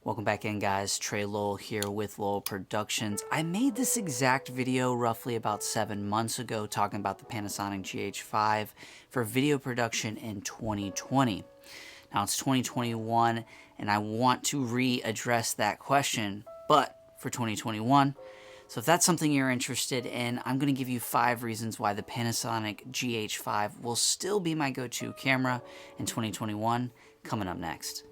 Welcome back in, guys. Trey Lowell here with Lowell Productions. I made this exact video roughly about 7 months ago talking about the Panasonic GH5 for video production in 2020. Now it's 2021 and I want to readdress that question, but for 2021. So if that's something you're interested in, I'm going to give you 5 reasons why the Panasonic GH5 will still be my go-to camera in 2021, coming up next.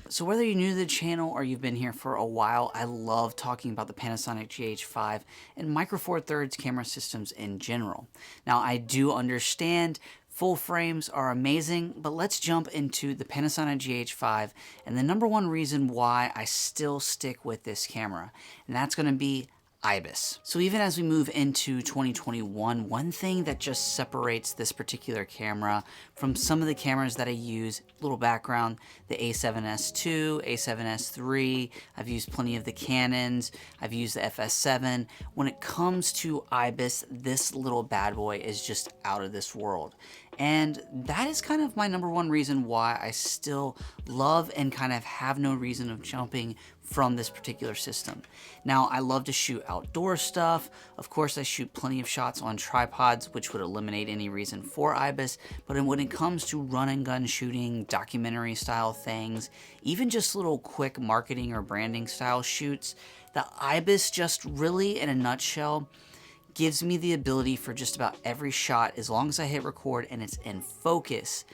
So whether you're new to the channel or you've been here for a while, I love talking about the Panasonic GH5 and Micro Four Thirds camera systems in general. Now I do understand full frames are amazing, but let's jump into the Panasonic GH5 and the number one reason why I still stick with this camera, and that's going to be Ibis. So even as we move into 2021, one thing that just separates this particular camera from some of the cameras that I use, little background, the A7S II, A7S III, I've used plenty of the Canons, I've used the FS7. When it comes to Ibis, this little bad boy is just out of this world. And that is kind of my number one reason why I still love and kind of have no reason of jumping from this particular system. Now, I love to shoot outdoor stuff. Of course, I shoot plenty of shots on tripods, which would eliminate any reason for Ibis. But when it comes to run and gun shooting, documentary style things, even just little quick marketing or branding style shoots, the Ibis just really, in a nutshell, gives me the ability for just about every shot, as long as I hit record and it's in focus,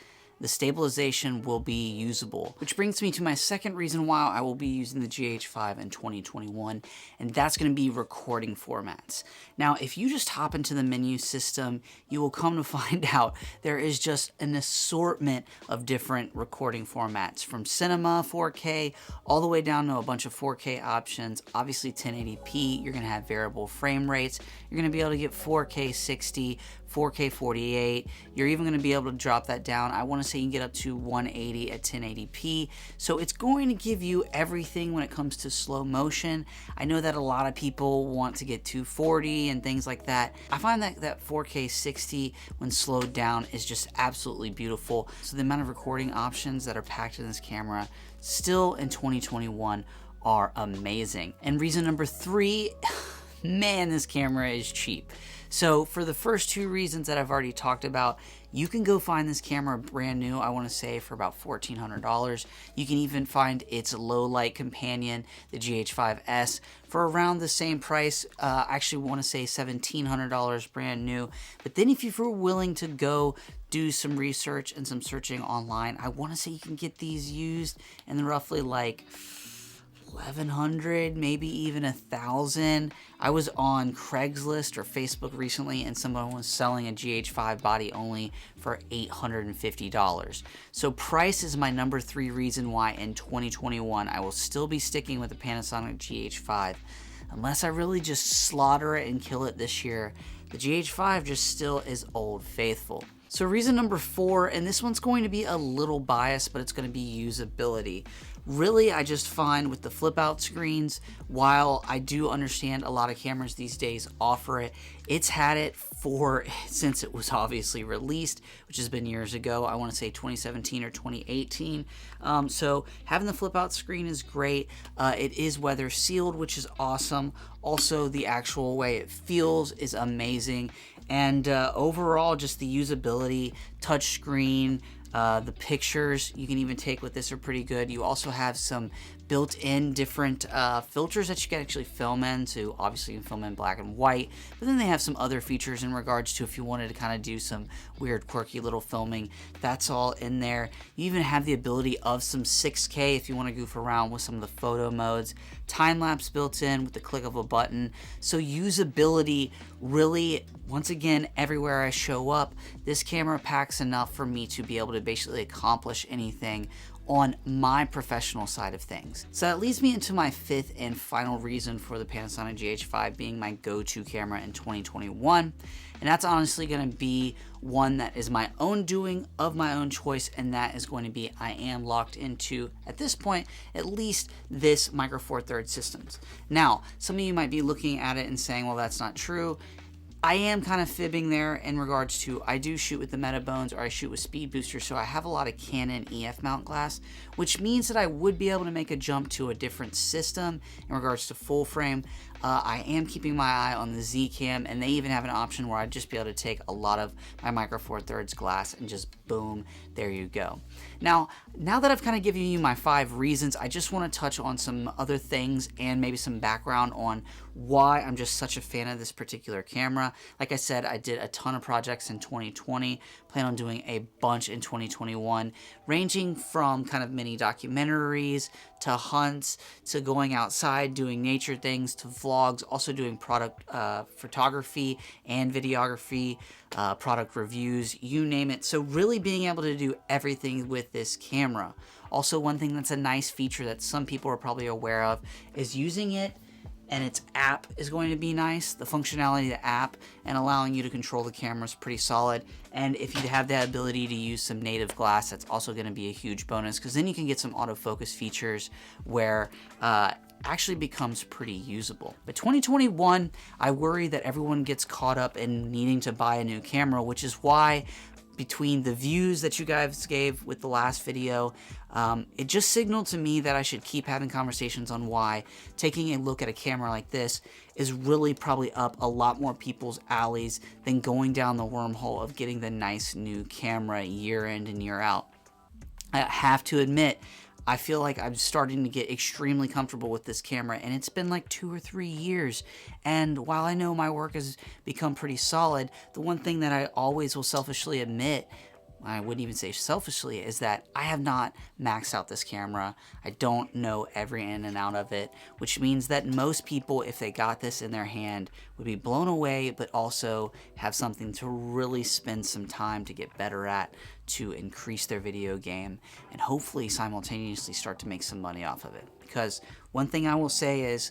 the stabilization will be usable. Which brings me to my second reason why I will be using the GH5 in 2021, and that's going to be recording formats. Now, if you just hop into the menu system, you will come to find out there is just an assortment of different recording formats, from cinema, 4K, all the way down to a bunch of 4K options. Obviously 1080p, you're going to have variable frame rates. You're going to be able to get 4K 60, 4K 48. You're even going to be able to drop that down. I want to say you can get up to 180 at 1080p. So it's going to give you everything when it comes to slow motion. I know that a lot of people want to get 240 and things like that. I find that 4K 60 when slowed down is just absolutely beautiful. So the amount of recording options that are packed in this camera still in 2021 are amazing. And reason number 3, man, this camera is cheap. So for the first 2 reasons that I've already talked about, you can go find this camera brand new, I want to say for about $1,400. You can even find its low light companion, the GH5S, for around the same price. I actually want to say $1,700 brand new. But then if you're willing to go do some research and some searching online, I want to say you can get these used in roughly like $1,100, maybe even $1,000. I was on Craigslist or Facebook recently and someone was selling a GH5 body only for $850. So price is my number 3 reason why in 2021 I will still be sticking with the Panasonic GH5. Unless I really just slaughter it and kill it this year, the GH5 just still is old faithful. So reason number 4, and this one's going to be a little biased, but it's going to be usability. Really, I just find with the flip out screens, while I do understand a lot of cameras these days offer it, it's had it since it was obviously released, which has been years ago. I want to say 2017 or 2018. So having the flip out screen is great. It is weather sealed, which is awesome. Also, the actual way it feels is amazing. And overall, just the usability, touch screen, the pictures you can even take with this are pretty good. You also have some built-in different filters that you can actually film in. So obviously you can film in black and white, but then they have some other features in regards to if you wanted to kind of do some weird quirky little filming, that's all in there. You even have the ability of some 6K if you want to goof around with some of the photo modes. Time-lapse built in with the click of a button. So usability really, once again, everywhere I show up, this camera packs enough for me to be able to basically accomplish anything on my professional side of things. So that leads me into my 5th and final reason for the Panasonic GH5 being my go-to camera in 2021. And that's honestly going to be one that is my own doing, of my own choice, and that is going to be I am locked into, at this point, at least this Micro Four Thirds systems. Now, some of you might be looking at it and saying, well, that's not true. I am kind of fibbing there in regards to I do shoot with the Metabones or I shoot with Speed Booster, so I have a lot of Canon EF mount glass, which means that I would be able to make a jump to a different system in regards to full frame. I am keeping my eye on the Z Cam, and they even have an option where I'd just be able to take a lot of my Micro Four Thirds glass and just boom, there you go. Now that I've kind of given you my 5 reasons, I just want to touch on some other things and maybe some background on why I'm just such a fan of this particular camera. Like I said, I did a ton of projects in 2020, plan on doing a bunch in 2021, ranging from kind of mini documentaries to hunts to going outside doing nature things to vlogs, also doing product photography and videography, product reviews, you name it. So really being able to do everything with this camera. Also, one thing that's a nice feature that some people are probably aware of is using it, and its app is going to be nice. The functionality of the app and allowing you to control the camera is pretty solid. And if you have that ability to use some native glass, that's also going to be a huge bonus, because then you can get some autofocus features where actually becomes pretty usable. But 2021, I worry that everyone gets caught up in needing to buy a new camera, which is why between the views that you guys gave with the last video, it just signaled to me that I should keep having conversations on why taking a look at a camera like this is really probably up a lot more people's alleys than going down the wormhole of getting the nice new camera year in and year out. I have to admit, I feel like I'm starting to get extremely comfortable with this camera, and it's been like 2 or 3 years. And while I know my work has become pretty solid, the one thing that I always will selfishly admit, I wouldn't even say selfishly, is that I have not maxed out this camera. I don't know every in and out of it, which means that most people, if they got this in their hand, would be blown away, but also have something to really spend some time to get better at, to increase their video game, and hopefully simultaneously start to make some money off of it. Because one thing I will say is,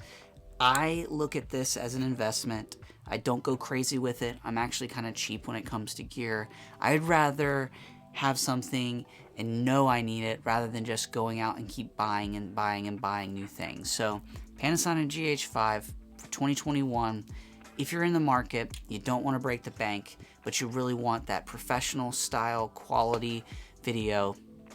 I look at this as an investment. I don't go crazy with it. I'm actually kind of cheap when it comes to gear. I'd rather have something and know I need it rather than just going out and keep buying and buying and buying new things. So Panasonic GH5 for 2021. If you're in the market, you don't want to break the bank, but you really want that professional style quality video,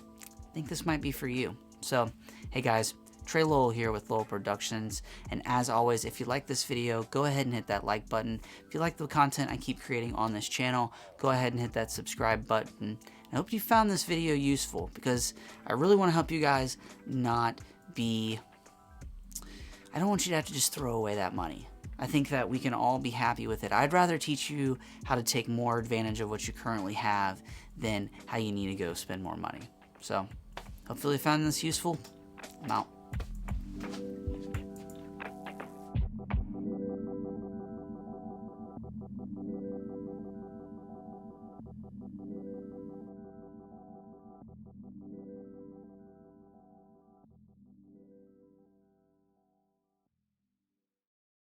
I think this might be for you. So, hey guys, Trey Lowell here with Lowell Productions, and as always, if you like this video, go ahead and hit that like button. If you like the content I keep creating on this channel, go ahead and hit that subscribe button. I hope you found this video useful, because I really want to help you guys not be... I don't want you to have to just throw away that money. I think that we can all be happy with it. I'd rather teach you how to take more advantage of what you currently have than how you need to go spend more money. So, hopefully you found this useful. I'm out.